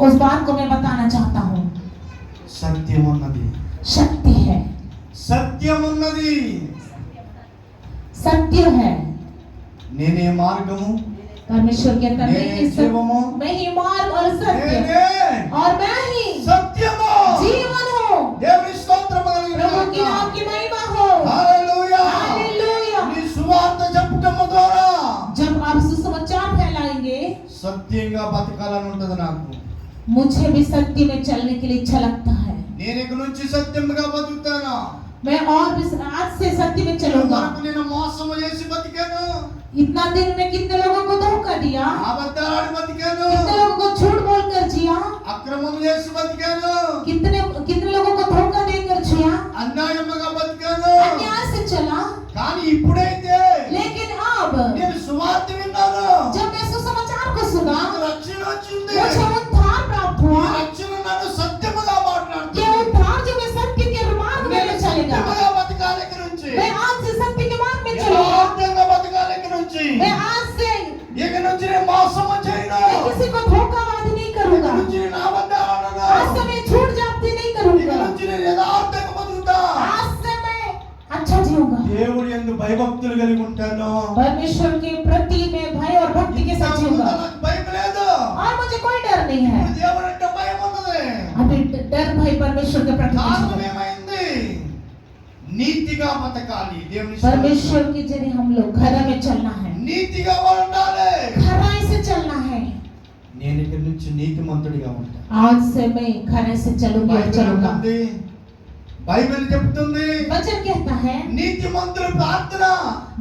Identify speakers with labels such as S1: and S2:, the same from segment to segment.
S1: उस बात को मैं बताना चाहता हूँ।
S2: సత్యమున్నది,
S1: शक्ति है,
S2: సత్యమున్నది.
S1: सत्य है।
S2: నేనే మార్గము,
S1: परमेश्वर कहता है
S2: నేనే
S1: कि
S2: జీవము,
S1: मैं ही मार्ग और सत्य
S2: నేనే
S1: और मैं ही
S2: సత్యము.
S1: जीवन हूँ।
S2: దేవుని స్తోత్రం కలుగును
S1: प्रभु की
S2: గాక.
S1: नाम की महिमा हो।
S2: హల్లెలూయా.
S1: हालेलुया।
S2: నీ సువార్త చెప్పటము ద్వారా
S1: जब आप सुसमाचार फैलाएंगे,
S2: సత్యంగా బతకాలని ఉంటది నాకు.
S1: मुझे भी सत्य में चलने के लिए इच्छा लगता है।
S2: నేను ఇక నుంచి సత్యంగా బతుకుతాను.
S1: मैं और भी आज से सत्य में चलूंगा।
S2: వరకు నేను మోసము చేసి బతికాను,
S1: इतना दिन में कितने लोगों को धोखा दिया,
S2: అబద్ధాలాడి బతికాను,
S1: कितने लोगों को झूठ बोलकर जिया,
S2: అక్రమం చేసి బతికాను,
S1: कितने कितने लोगों को धोखा देकर जिया,
S2: అన్యాయముగా బతికాను.
S1: अन्याय से चला।
S2: కానీ ఇప్పుడైతే
S1: लेकिन अब
S2: నేను సువార్త విన్నాను,
S1: जब मैं सुसमाचार को सुना,
S2: నాకు రక్షణ వచ్చింది.
S1: मुझे उद्धार प्राप्त
S2: ఈ
S1: हुआ।
S2: రక్షణ నన్ను సత్యముగా
S1: ये
S2: మాట్లాడుతుంది.
S1: उद्धार जो मैं सत्य के मार्ग में
S2: నేను
S1: चलेगा।
S2: సత్యముగా బతకాలి ఇక నుంచి.
S1: मैं आज से सत्य के मार्ग में चलूंगा।
S2: యథార్థంగా బతకాలి ఇక నుంచి.
S1: मैं आज से
S2: ఇక నుంచి నేను మోసము చేయను.
S1: मैं किसी को धोखाबाजी नहीं
S2: ఇక
S1: करूंगा।
S2: నుంచి నేను అబద్ధాలు ఆడను.
S1: आज से मैं झूठ जाप्ती नहीं
S2: ఇక
S1: करूंगा।
S2: నుంచి నేను యథార్థంగా బతుకుతా.
S1: आज से मैं अच्छा जीऊंगा।
S2: దేవుడి యందు భయభక్తులు కలిగి ఉంటాను.
S1: परमेश्वर के प्रति मैं भय और भक्ति के साथ जीऊंगा।
S2: నాకు భయం లేదు.
S1: और मुझे कोई डर नहीं है।
S2: దేవుడు అంటే భయం ఉన్నది.
S1: अभी डर भय परमेश्वर के प्रति
S2: కారణం
S1: नहीं है।
S2: ఏమైంది? నీతిగా బతకాలి. దేవుని
S1: परमेश्वर के जरिए हम लोग घर में चलना है,
S2: నీతిగా ఉండాలి.
S1: खराई से चलना है।
S2: నేను ఇక్కడి నుంచి నీతిమంతుడిగా ఉంటాను.
S1: आज से मैं खराई से चलूंगी और चलूंगा।
S2: బైబిల్ చెప్తుంది,
S1: वचन कहता है
S2: నీతిమంతుల ప్రార్థన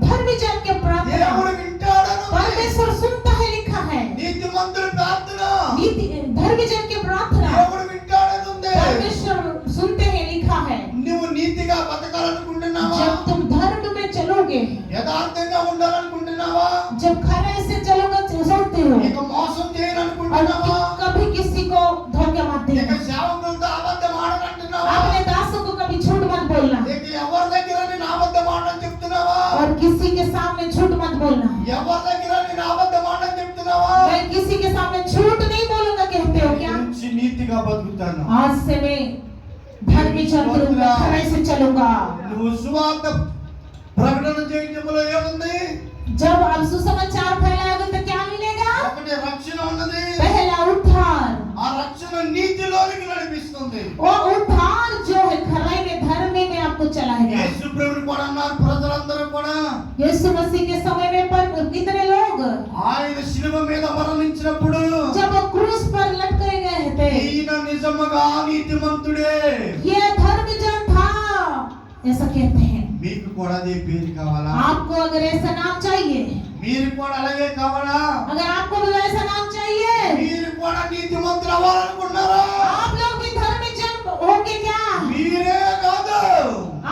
S1: धर्मी जन के प्रार्थना
S2: దేవుడు వింటాడని.
S1: परमेश्वर सुनता है, लिखा है।
S2: నీతిమంతుల ప్రార్థన
S1: नीति धर्मी जन की प्रार्थना
S2: దేవుడు వింటాడని ఉంది.
S1: परमेश्वर सुनते हैं, लिखा है।
S2: నువ్వు నీతిగా బతకాలనుకుంటున్నావా?
S1: जब तुम धर्म में चलोगे,
S2: యథార్థంగా ఉండాలనుకుంటున్నావా?
S1: जब खराई से चलोगे, सोचते हो
S2: ఇక మోసం
S1: और
S2: చేయాలనుకుంటున్నావా?
S1: कभी किसी को धोखे मत
S2: ఇక
S1: देना।
S2: సేవకులతో అబద్ధం ఆడాలంటున్నావా?
S1: अपने दासों को कभी झूठ मत बोलना
S2: ఇక ఎవరి దగ్గర నేను అబద్ధం ఆడని చెప్తున్నావా?
S1: और किसी के सामने झूठ मत बोलना।
S2: ఎవరి దగ్గర నేను అబద్ధం ఆడని చెప్తున్నావా?
S1: मैं किसी के सामने झूठ नहीं बोलूंगा, कहते हो क्या?
S2: నుంచి నీతిగా బతుకుతాను.
S1: आज से मैं धर्मी जन के रूप में खराई से चलूंगा।
S2: నువ్వు సువార్త ప్రకటన చేయడంలో ఏముంది?
S1: जब आप सुसमाचार फैलाओगे तो क्या मिलेगा?
S2: ఒకటి రక్షణ ఉన్నది.
S1: पहला उद्धार।
S2: ఆ రక్షణ నీతిలోనికి నడిపిస్తుంది.
S1: वो उद्धार जो है खराई में धर्म में आपको चलाएगा।
S2: యేసు ప్రభువు కూడా అన్నారు, ప్రజలందరూ కూడా
S1: यीशु मसीह के समय में पर कितने लोग
S2: ఆయన శిలువ మీద మరణించినప్పుడు
S1: जब वो क्रूस पर लटके गए थे,
S2: ఈయన నిజముగా నీతిమంతుడే.
S1: ये धर्म जन था, ऐसा कहते हैं।
S2: మీకు కూడా అదే పేరు కావాలా?
S1: आपको अगर ऐसा नाम चाहिए,
S2: మీరు కూడా అలాగే కావాలా?
S1: अगर आपको भी ऐसा नाम चाहिए,
S2: మీరు కూడా నీతిమంతులు అవ్వాలనుకుంటున్నారా?
S1: आप लोग भी धर्मी जन होंगे क्या?
S2: మీరే కాదు,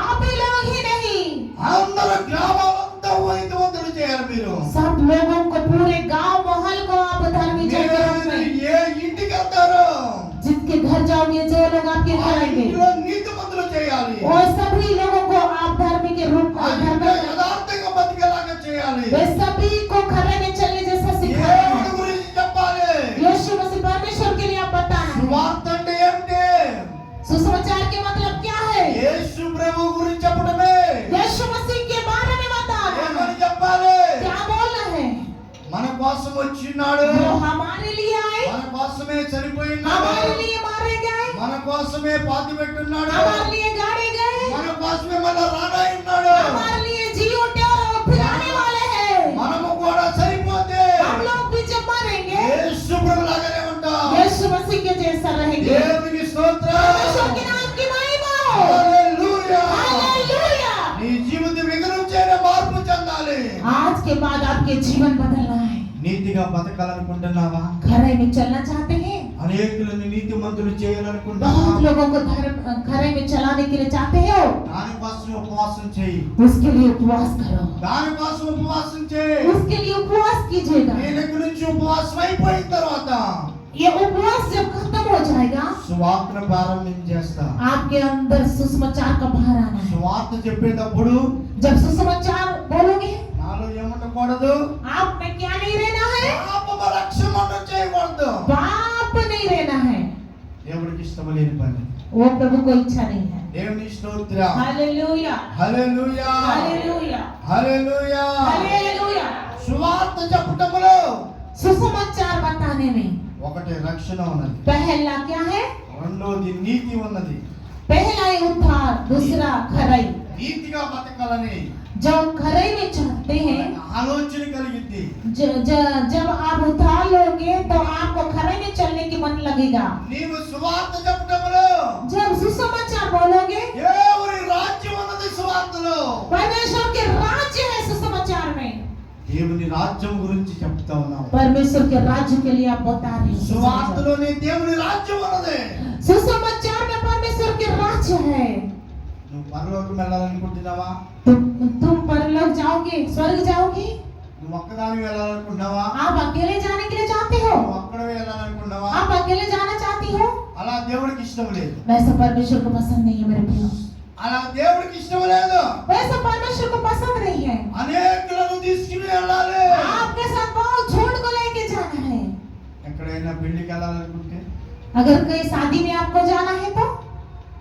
S1: आप ही लोग ही नहीं,
S2: అందరూ గ్రామాలంతా నీతిమంతులు చేయాలి. మీరు
S1: सब लोगों को, पूरे गांव मोहल्ले को आप धर्मी जन के रूप
S2: మీరు
S1: में,
S2: ఏ ఇంటికి వెళ్తారో
S1: जिसके घर जाओगे, जो लोग आपके
S2: ఆ
S1: घर आएंगे,
S2: ఇంటిలో నీతిమంతులు చేయాలి.
S1: और सभी लोगों को आप धर्मी के रूप
S2: ఆ
S1: में
S2: ఇంట్లో యథార్థంగా బతికేలాగా చేయాలి.
S1: वे सभी को खरे में चलने जैसा सिखाना
S2: దేవుడి
S1: है।
S2: గురించి చెప్పాలి.
S1: यीशु मसीह परमेश्वर के लिए आप बताना है।
S2: సువార్త అంటే ఏమిటి?
S1: सुसमाचार के मतलब क्या है?
S2: యేసు ప్రభువు గురించి చెప్పడమే.
S1: यीशु मसीह के बारे में बताना है।
S2: ఏమని చెప్పాలి?
S1: क्या बोलना है?
S2: మన కోసం వచ్చినాడు,
S1: वो हमारे लिए आए,
S2: మన కోసమే చనిపోయినాడు,
S1: हमारे लिए मारे गए,
S2: మన కోసమే పాతి పెట్టున్నాడు,
S1: हमारे लिए गाड़े गए,
S2: మన కోసమే మళ్ళా రానాయున్నాడు.
S1: हमारे लिए जी उठे और फिर आने वाले हैं।
S2: మనము కూడా సరిపోతే
S1: हम लोग भी जब मरेंगे,
S2: యేసు ప్రభువులాగానే ఉంటాం.
S1: यीशु मसीह के जैसा रहेंगे।
S2: దేవునికి స్తోత్రం.
S1: परमेश्वर के नाम की महिमा हो।
S2: హల్లెలూయా.
S1: हालेलुया।
S2: నీ జీవితం ఇక నుంచైనా మార్పు చెందాలి.
S1: आज के बाद आपके जीवन बदलना है।
S2: నీతిగా బతకాలనుకుంటున్నావా?
S1: खरे में चलना चाहते हैं?
S2: అనేకులను నీతిమంతులు చేయాలనుకుంటున్నావా?
S1: बहुत लोगों को धर्म खरे में चलाने के लिए चाहते हो?
S2: దానికోసం ఉపవాసం చేయి.
S1: उसके लिए उपवास करो,
S2: దానికోసం ఉపవాసం చేయి.
S1: उसके लिए उपवास कीजिएगा।
S2: నేను ఇక నుంచి ఉపవాసం అయిపోయిన తర్వాత
S1: ये उपवास जब खत्म हो जाएगा,
S2: సువార్తను ప్రారంభించేస్తా.
S1: आपके अंदर सुसमाचार का भार आना है।
S2: సువార్త చెప్పేటప్పుడు
S1: जब सुसमाचार बोलोगे,
S2: నాలో ఏముండకూడదు?
S1: आप में क्या नहीं रहना है?
S2: పాపము రక్షణ చేయకూడదు.
S1: पाप नहीं रहना
S2: ఇష్టం లేని పని.
S1: वो प्रभु को इच्छा नहीं है।
S2: దేవుని స్తోత్రం.
S1: Hallelujah
S2: hallelujah
S1: hallelujah
S2: hallelujah.
S1: Hallelujah.
S2: సువార్త చెప్పుటములో
S1: सुसमाचार बताने में
S2: ఒకటి రక్షణ ఉన్నది,
S1: पहला क्या है?
S2: రెండోది నీతి ఉన్నది.
S1: पहला है उद्धार, दूसरा खराई।
S2: నీతిగా బతకాలని
S1: जब खराई में चलते हैं,
S2: ఆలోచన కలిగింది.
S1: जब आप उद्धार लोगे तो आपको खराई में चलने की मन लगेगा।
S2: నీవు సువార్త చెప్పుటములో
S1: जब सुसमाचार बोलोगे,
S2: దేవుని రాజ్యం ఉన్నది సువార్తలో.
S1: परमेश्वर के राज्य है सुसमाचार में।
S2: దేవుని రాజ్యం గురించి చెప్తా ఉన్నాం.
S1: परमेश्वर के राज्य के लिए आप बता रहे हैं।
S2: సువార్తలోనే దేవుని రాజ్యం ఉన్నది.
S1: सुसमाचार में परमेश्वर के राज्य है।
S2: నువ్వు పరలోకం వెళ్ళాలనుకుంటున్నావా?
S1: तुम परलोक जाओगे, स्वर्ग जाओगे?
S2: నువ్వు ఒక్కదాని వెళ్ళాలనుకుంటున్నావా?
S1: आप अकेले जाने के लिए चाहते हो?
S2: నువ్వు ఒక్కడే వెళ్ళాలనుకుంటున్నావా?
S1: आप अकेले जाना चाहती हो?
S2: అలా దేవుడికి ఇష్టం లేదు.
S1: वैसा परमेश्वर को पसंद नहीं है मेरे प्रियो।
S2: అలా దేవుడికి ఇష్టం లేదు.
S1: वैसा परमेश्वर को पसंद नहीं है।
S2: అనేకులను తీసుకుని వెళ్ళాలి.
S1: आपके साथ बहुत झूठ को लेके जाना है।
S2: ఎక్కడైనా పెళ్లికి వెళ్ళాలనుకుంటే
S1: अगर कहीं शादी में आपको जाना है तो